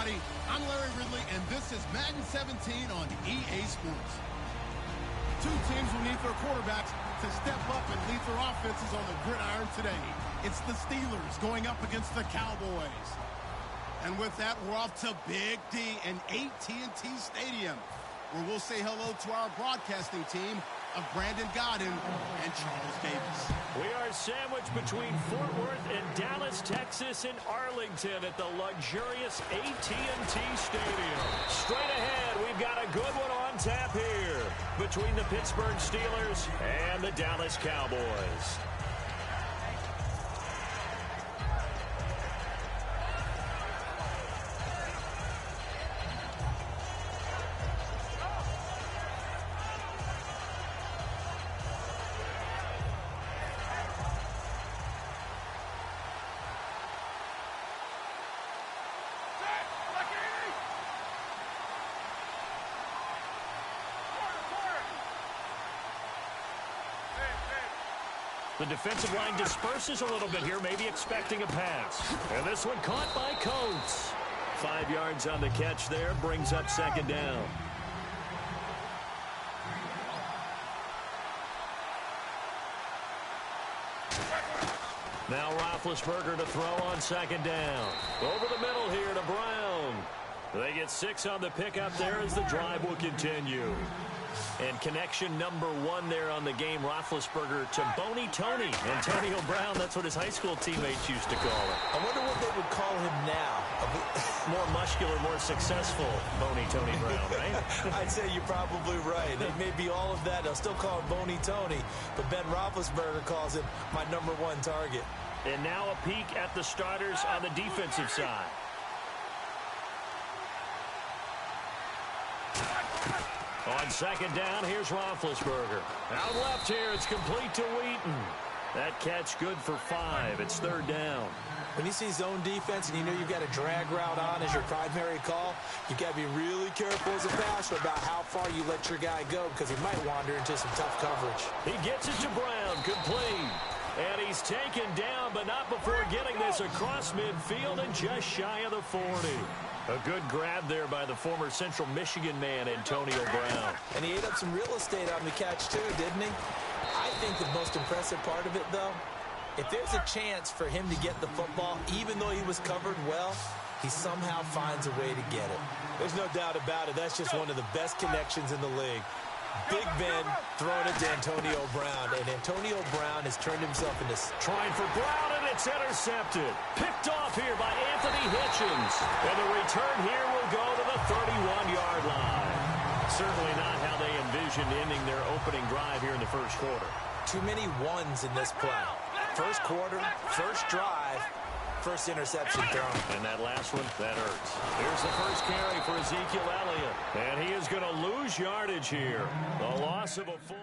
everybody. I'm Larry Ridley, and this is Madden 17 on EA Sports. Two teams will need their quarterbacks to step up and lead their offenses on the gridiron today. It's the Steelers going up against the Cowboys. And with that, we're off to Big D and AT&T Stadium, where we'll say hello to our broadcasting team of Brandon Godden and Charles Davis. We are sandwiched between Fort Worth and Dallas, Texas, and Arlington at the luxurious AT&T Stadium. Straight ahead, we've got a good one on tap here between the Pittsburgh Steelers and the Dallas Cowboys. The defensive line disperses a little bit here, maybe expecting a pass. And this one caught by Coates. 5 yards on the catch there, brings up second down. Now Roethlisberger to throw on second down. Over the middle here to Brown. They get 6 on the pickup there as the drive will continue. And connection number 1 there on the game, Roethlisberger to Boney Tony. Antonio Brown, that's what his high school teammates used to call him. I wonder what they would call him now. More muscular, more successful Boney Tony Brown, right? I'd say you're probably right. It may be all of that. They'll still call him Boney Tony, but Ben Roethlisberger calls him my #1 target. And now a peek at the starters on the defensive side. On second down, here's Roethlisberger. Out left here, it's complete to Wheaton. That catch good for 5. It's third down. When you see zone defense and you know you've got a drag route on as your primary call, you've got to be really careful as a passer about how far you let your guy go because he might wander into some tough coverage. He gets it to Brown, complete. And he's taken down, but not before getting this across midfield and just shy of the 40. A good grab there by the former Central Michigan man, Antonio Brown. And he ate up some real estate on the catch, too, didn't he? I think the most impressive part of it, though, if there's a chance for him to get the football, even though he was covered well, he somehow finds a way to get it. There's no doubt about it. That's just one of the best connections in the league. Big Ben throwing it to Antonio Brown, and Antonio Brown has turned himself into... Trying for Brown, and it's intercepted. Picked off here by Anthony Hitchens. And the return here will go to the 31-yard line. Certainly not how they envisioned ending their opening drive here in the first quarter. Too many ones in this play. First quarter, first drive, first interception thrown. And that last one, that hurts. Here's the first carry for Ezekiel Elliott. And he is going to lose yardage here. The loss of a full...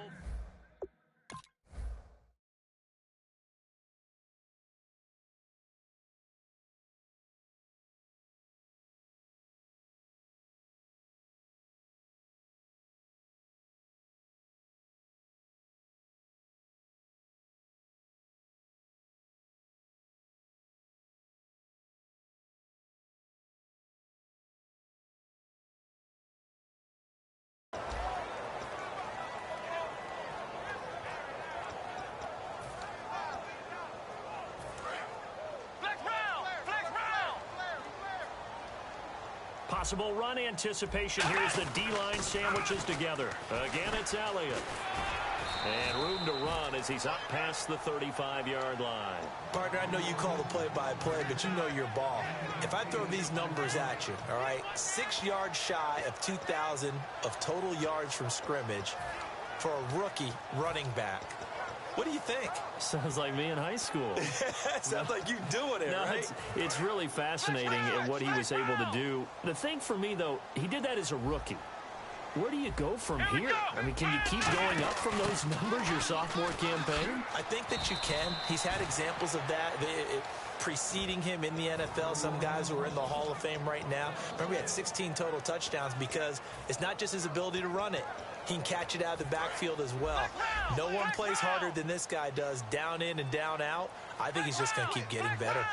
Possible run anticipation. Here's the D-line sandwiches together. Again, it's Elliott. And room to run as he's up past the 35-yard line. Partner, I know you call the play-by-play, but you know your ball. If I throw these numbers at you, all right, 6 yards shy of 2,000 of total yards from scrimmage for a rookie running back. What do you think? Sounds like me in high school. Sounds like you doing it, right? It's really fascinating in what he was able to do. The thing for me, though, he did that as a rookie. Where do you go from here? I mean, can you keep going up from those numbers your sophomore campaign? I think that you can. He's had examples of that preceding him in the NFL. Some guys who are in the Hall of Fame right now. Remember, he had 16 total touchdowns because it's not just his ability to run it. He can catch it out of the backfield as well. No one plays harder than this guy does, down in and down out. I think he's just going to keep getting better.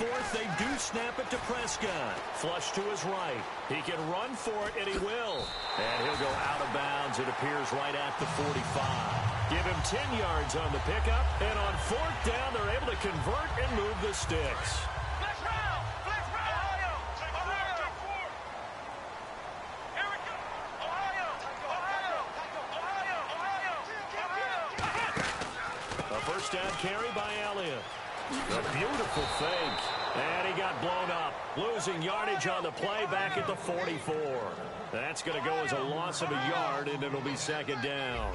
4th, they do snap it to Prescott. Flush to his right. He can run for it, and he will. And he'll go out of bounds, it appears, right at the 45. Give him 10 yards on the pickup, and on 4th down, they're able to convert and move the sticks. First down carry by Elliott. A beautiful fake. And he got blown up. Losing yardage on the play back at the 44. That's going to go as a loss of a yard, and it'll be second down.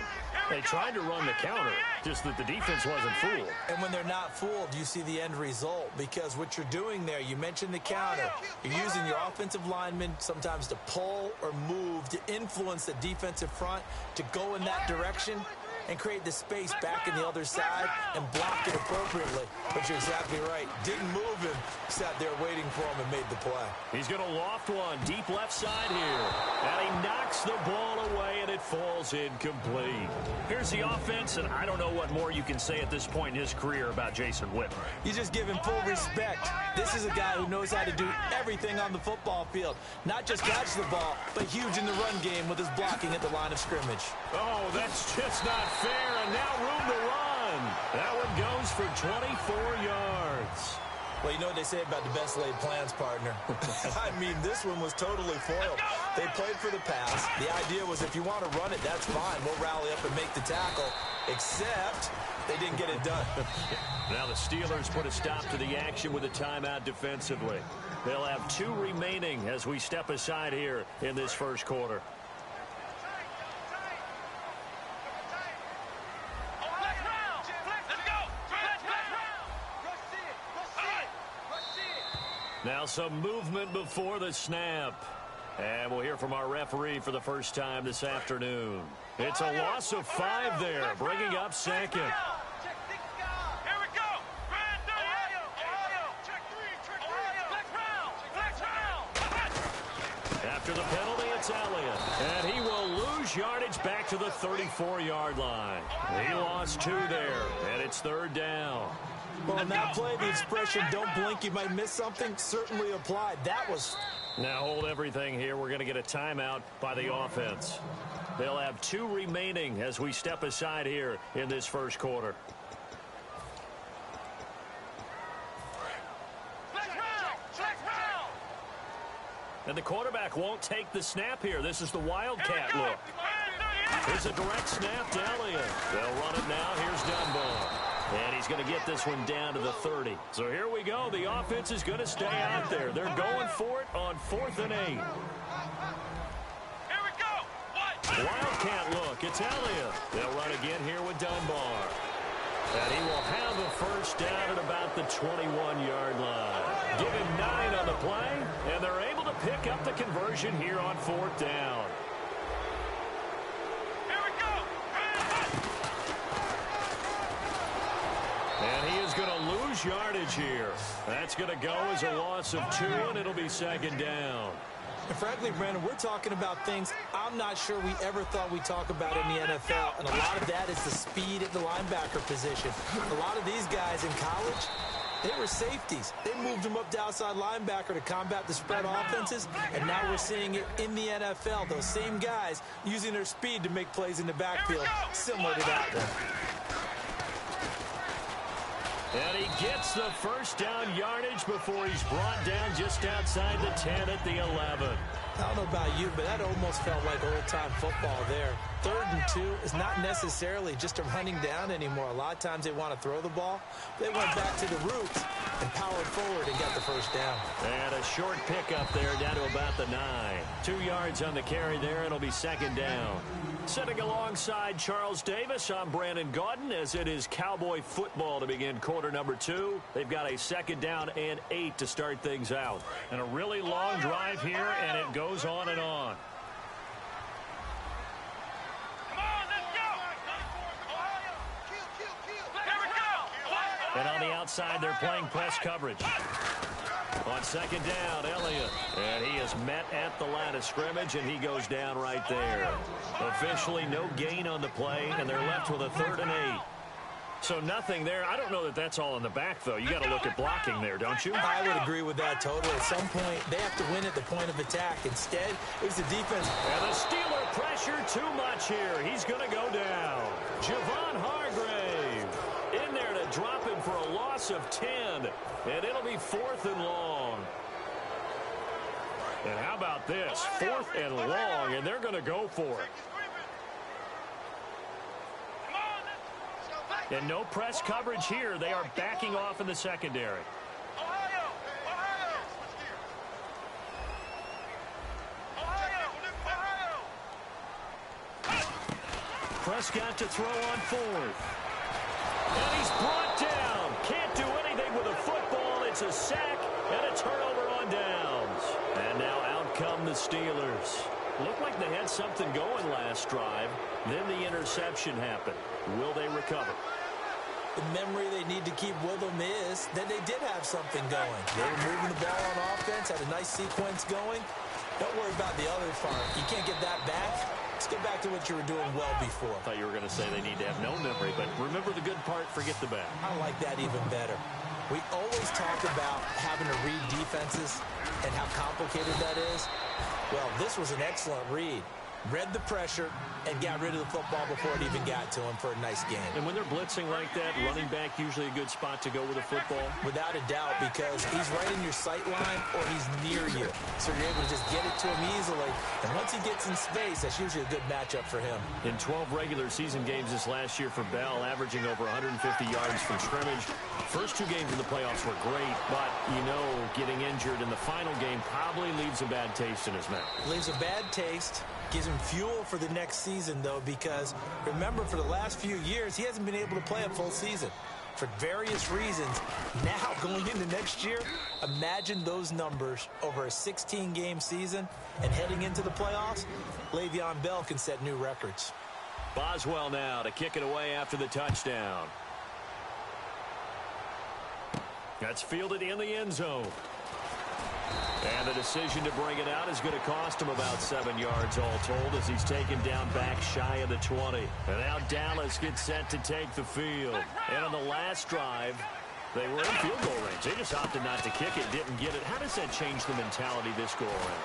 They tried to run the counter, just that the defense wasn't fooled. And when they're not fooled, you see the end result, because what you're doing there, you mentioned the counter. You're using your offensive linemen sometimes to pull or move to influence the defensive front to go in that direction and create the space back in the other side and block it appropriately. But you're exactly right. Didn't move him, sat there waiting for him and made the play. He's going to loft one deep left side here. And he knocks the ball away, and it falls incomplete. Here's the offense, and I don't know what more you can say at this point in his career about Jason Witten. You just give him full respect. This is a guy who knows how to do everything on the football field. Not just catch the ball, but huge in the run game with his blocking at the line of scrimmage. Oh, that's just not fair, and now room to run. That one goes for 24 yards. Well, you know what they say about the best laid plans, partner. I mean, this one was totally foiled. They played for the pass. The idea was if you want to run it, that's fine. We'll rally up and make the tackle, except they didn't get it done. Now the Steelers put a stop to the action with a timeout defensively. They'll have 2 remaining as we step aside here in this first quarter. Now some movement before the snap. And we'll hear from our referee for the first time this afternoon. It's a loss of 5 there, bringing up second. After the penalty, it's Elliott. And he will lose yardage back to the 34-yard line. He lost 2 there, and it's third down. Well, in that play, the expression, don't blink, you might miss something, certainly applied. That was... Now hold everything here. We're going to get a timeout by the offense. They'll have 2 remaining as we step aside here in this first quarter. And the quarterback won't take the snap here. This is the Wildcat look. Here's a direct snap to Elliott. They'll run it now. Here's Dunbar. And he's going to get this one down to the 30. So here we go. The offense is going to stay out there. They're going for it on 4th and 8. Wildcat look. It's Elliott. They'll run again here with Dunbar. And he will have a first down at about the 21-yard line. Give him 9 on the play, and they're able to pick up the conversion here on 4th down. And he is going to lose yardage here. That's going to go as a loss of 2, and it'll be second down. And frankly, Brandon, we're talking about things I'm not sure we ever thought we'd talk about in the NFL. And a lot of that is the speed at the linebacker position. A lot of these guys in college, they were safeties. They moved them up to outside linebacker to combat the spread offenses. And now we're seeing it in the NFL. Those same guys using their speed to make plays in the backfield, similar to that one. And he gets the first down yardage before he's brought down just outside the 10 at the 11. I don't know about you, but that almost felt like old-time football there. 3rd and 2 is not necessarily just a running down anymore. A lot of times they want to throw the ball. They went back to the roots and powered forward and got the first down. And a short pickup there down to about the 9. 2 yards on the carry there, and it'll be second down. Sitting alongside Charles Davis, I'm Brandon Gaudin, as it is Cowboy football to begin quarter number 2. They've got a second down and 8 to start things out. And a really long drive here, and it goes on and on. And on the outside, they're playing press coverage. On second down, Elliott. And he is met at the line of scrimmage, and he goes down right there. Officially no gain on the play, and they're left with a 3rd and 8. So nothing there. I don't know that that's all in the back, though. You got to look at blocking there, don't you? I would agree with that totally. At some point, they have to win at the point of attack. Instead, it was the defense. And the Steeler pressure too much here. He's going to go down. Javon Hargrave in there to drop him for a loss of 10. And it'll be 4th and long. And how about this? 4th and long, and they're going to go for it. And no press coverage here. They are backing off in the secondary. Prescott to throw on 4th. And he's brought down. Can't do anything with a football. It's a sack and a turnover on downs. And now out come the Steelers. Looked like they had something going last drive. Then the interception happened. Will they recover? The memory they need to keep with them is that they did have something going. They were moving the ball on offense, had a nice sequence going. Don't worry about the other part. You can't get that back. Let's get back to what you were doing well before. I thought you were going to say they need to have no memory, but remember the good part, forget the bad. I like that even better. We always talk about having to read defenses and how complicated that is. Well, this was an excellent read. Read the pressure and got rid of the football before it even got to him for a nice game. And when they're blitzing like that, running back usually a good spot to go with a football? Without a doubt, because he's right in your sight line or he's near you. So you're able to just get it to him easily. And once he gets in space, that's usually a good matchup for him. In 12 regular season games this last year for Bell, averaging over 150 yards from scrimmage. First 2 games in the playoffs were great, but, you know, getting injured in the final game probably leaves a bad taste in his mouth. Leaves a bad taste. Gives him fuel for the next season, though, because remember, for the last few years, he hasn't been able to play a full season for various reasons. Now, going into next year, imagine those numbers over a 16-game season and heading into the playoffs. Le'Veon Bell can set new records. Boswell now to kick it away after the touchdown. That's fielded in the end zone. And the decision to bring it out is going to cost him about 7 yards all told as he's taken down back shy of the 20. And now Dallas gets set to take the field. And on the last drive, they were in field goal range. They just opted not to kick it, didn't get it. How does that change the mentality this go around?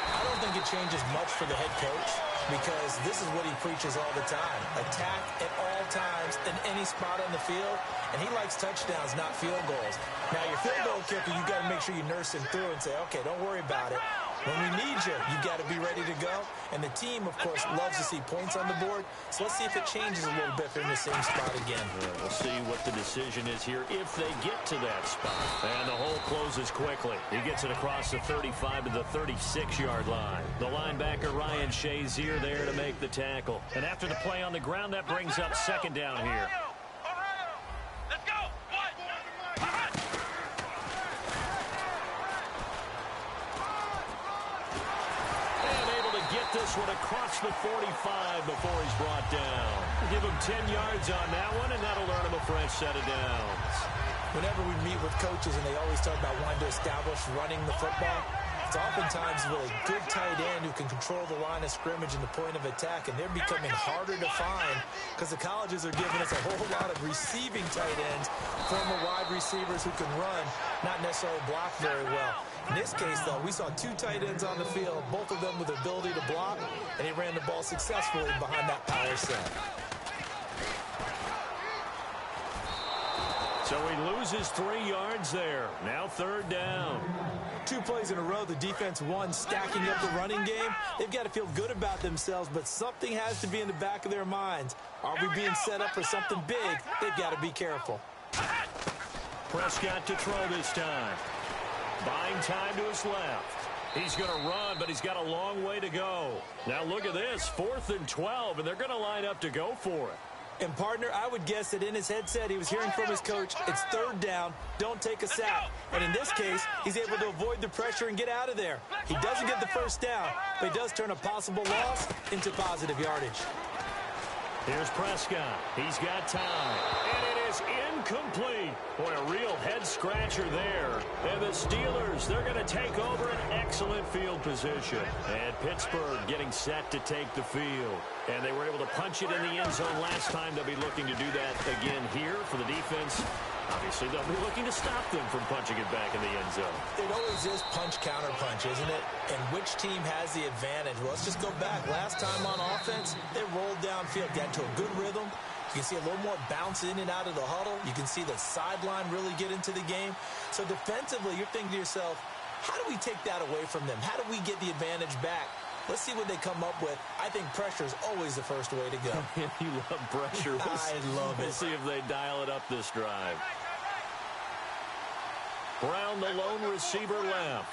I don't think it changes much for the head coach because this is what he preaches all the time. Attack at all times in any spot on the field. And he likes touchdowns, not field goals. Now, your field goal kicker, you got to make sure you nurse him through and say, okay, don't worry about it. When we need you, you got to be ready to go. And the team, of course, loves to see points on the board. So let's see if it changes a little bit if they're in the same spot again. Yeah, we'll see what the decision is here if they get to that spot. And the hole closes quickly. He gets it across the 35 to the 36-yard line. The linebacker, Ryan Shazier, there to make the tackle. And after the play on the ground, that brings up 2nd down here. This one across the 45 before he's brought down. Give him 10 yards on that one, and that'll earn him a fresh set of downs. Whenever we meet with coaches and they always talk about wanting to establish running the football, it's oftentimes with a good tight end who can control the line of scrimmage and the point of attack, and they're becoming harder to find because the colleges are giving us a whole lot of receiving tight ends, former wide receivers who can run, not necessarily block very well. In this case, though, we saw 2 tight ends on the field, both of them with the ability to block, and he ran the ball successfully behind that power set. So he loses 3 yards there. Now 3rd down. 2 plays in a row, the defense won, stacking up the running game. They've got to feel good about themselves, but something has to be in the back of their minds. Are we being set up for something big? They've got to be careful. Prescott to throw this time. Buying time to his left. He's going to run, but he's got a long way to go. Now look at this, 4th and 12, and they're going to line up to go for it. And, partner, I would guess that in his headset he was hearing from his coach, it's 3rd down, don't take a sack. And in this case, he's able to avoid the pressure and get out of there. He doesn't get the 1st down, but he does turn a possible loss into positive yardage. Here's Prescott. He's got time. And it is incomplete. Boy, a real head-scratcher there. And the Steelers, they're going to take over an excellent field position. And Pittsburgh getting set to take the field. And they were able to punch it in the end zone last time. They'll be looking to do that again here for the defense. Obviously, they'll be looking to stop them from punching it back in the end zone. It always is punch-counter-punch, isn't it? And which team has the advantage? Well, let's just go back. Last time on offense, they rolled downfield, got into a good rhythm. You can see a little more bounce in and out of the huddle. You can see the sideline really get into the game. So defensively, you're thinking to yourself, how do we take that away from them? How do we get the advantage back? Let's see what they come up with. I think pressure is always the first way to go. You love pressure. I love it. We'll see if they dial it up this drive. Brown, the lone receiver left.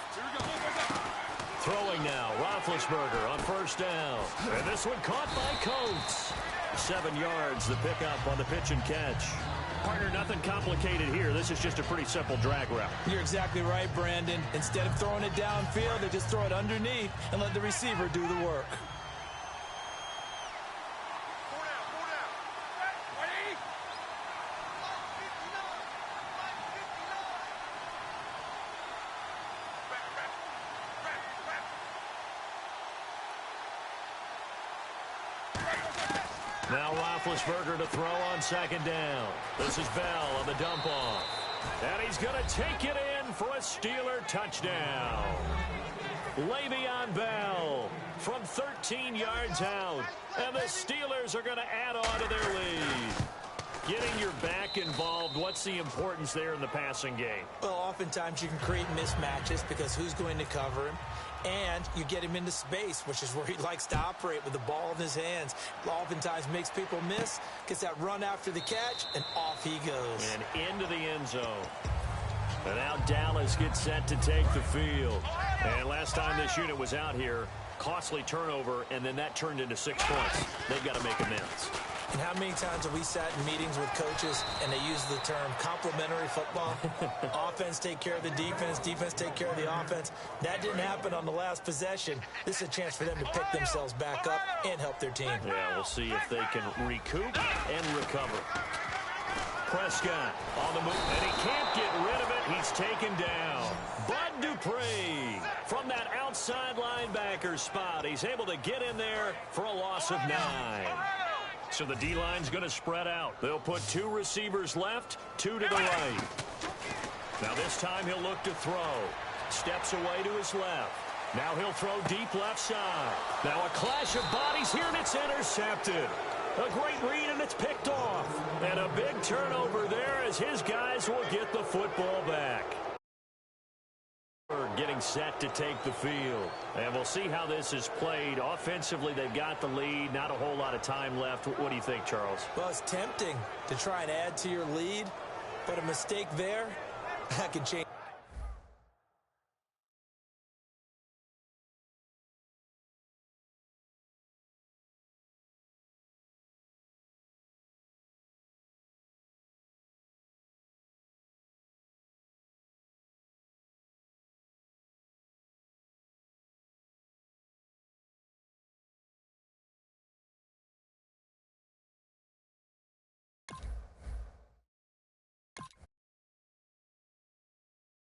Throwing now, Roethlisberger on first down. And this one caught by Coates. 7 yards, the pickup on the pitch and catch. Partner, nothing complicated here. This is just a pretty simple drag route. You're exactly right, Brandon. Instead of throwing it downfield, they just throw it underneath and let the receiver do the work. Now Roethlisberger to throw on second down. This is Bell on the dump off. And he's going to take it in for a Steeler touchdown. Le'Veon Bell from 13 yards out. And the Steelers are going to add on to their lead. Getting your back involved, what's the importance there in the passing game? Well, oftentimes you can create mismatches because who's going to cover him? And you get him into space, which is where he likes to operate with the ball in his hands. Oftentimes makes people miss, gets that run after the catch, and off he goes. And into the end zone. And now Dallas gets set to take the field. And last time this unit was out here, costly turnover, and then that turned into 6 points. They've got to make amends. And how many times have we sat in meetings with coaches and they use the term complementary football? Offense take care of the defense, defense take care of the offense. That didn't happen on the last possession. This is a chance for them to pick themselves back up and help their team. Yeah, we'll see if they can recoup and recover. Prescott on the move, and he can't get rid of it. He's taken down. Bud Dupree from that outside linebacker spot. He's able to get in there for a loss of 9. So the D-line's going to spread out. They'll put 2 receivers left, 2 to the right. Now this time he'll look to throw. Steps away to his left. Now he'll throw deep left side. Now a clash of bodies here, and it's intercepted. A great read, and it's picked off. And a big turnover there as his guys will get the football back. Getting set to take the field. And we'll see how this is played. Offensively, they've got the lead. Not a whole lot of time left. What do you think, Charles? Well, it's tempting to try and add to your lead, but a mistake there, that could change.